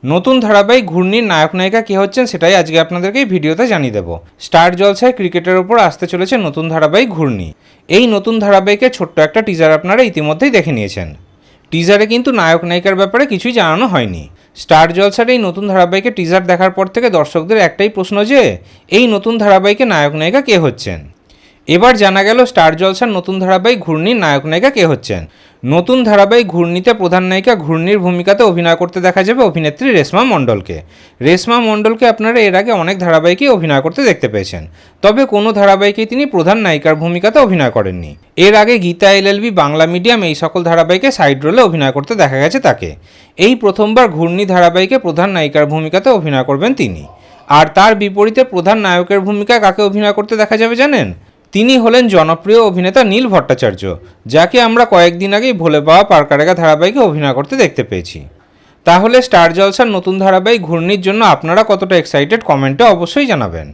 নতুন ধারাবাহিক ঘূর্ণির নায়ক নায়িকা কে হচ্ছেন সেটাই আজকে আপনাদেরকে এই ভিডিওতে জানিয়ে দেব। স্টার জলসায় ক্রিকেটের ওপর আসতে চলেছে নতুন ধারাবাহিক ঘূর্ণি। এই নতুন ধারাবাহিকের ছোট্ট একটা টিজার আপনারা ইতিমধ্যেই দেখে নিয়েছেন। টিজারে কিন্তু নায়ক নায়িকার ব্যাপারে কিছুই জানানো হয়নি। স্টার জলসার এই নতুন ধারাবাহিকের টিজার দেখার পর থেকে দর্শকদের একটাই প্রশ্ন যে এই নতুন ধারাবাহিকে নায়ক নায়িকা কে হচ্ছেন। এবার জানা গেল স্টার জলসার নতুন ধারাবাহিক ঘূর্ণির নায়ক নায়িকা কে হচ্ছেন। নতুন ধারাবাহিক ঘূর্ণিতে প্রধান নায়িকা ঘূর্ণির ভূমিকাতে অভিনয় করতে দেখা যাবে অভিনেত্রী রেশমা মণ্ডলকে। রেশমা মণ্ডলকে আপনারা এর আগে অনেক ধারাবাহিকেই অভিনয় করতে দেখতে পেয়েছেন, তবে কোনো ধারাবাহিকেই তিনি প্রধান নায়িকার ভূমিকাতে অভিনয় করেননি। এর আগে গীতা এলএলবি, বাংলা মিডিয়াম এই সকল ধারাবাহিকে সাইড রোলে অভিনয় করতে দেখা গেছে তাকে। এই প্রথমবার ঘূর্ণি ধারাবাহিকে প্রধান নায়িকার ভূমিকাতে অভিনয় করবেন তিনি। আর তার বিপরীতে প্রধান নায়কের ভূমিকায় কাকে অভিনয় করতে দেখা যাবে জানেন? তিনি হলেন জনপ্রিয় অভিনেতা নীল ভট্টাচার্য, যাকে আমরা কয়েকদিন আগেই ভোলে পাওয়া পারকারেগা ধারাবাহিকে অভিনয় করতে দেখতে পেয়েছি। তাহলে স্টার জলসার নতুন ধারাবাহিক ঘূর্ণির জন্য আপনারা কতটা এক্সাইটেড কমেন্টে অবশ্যই জানাবেন।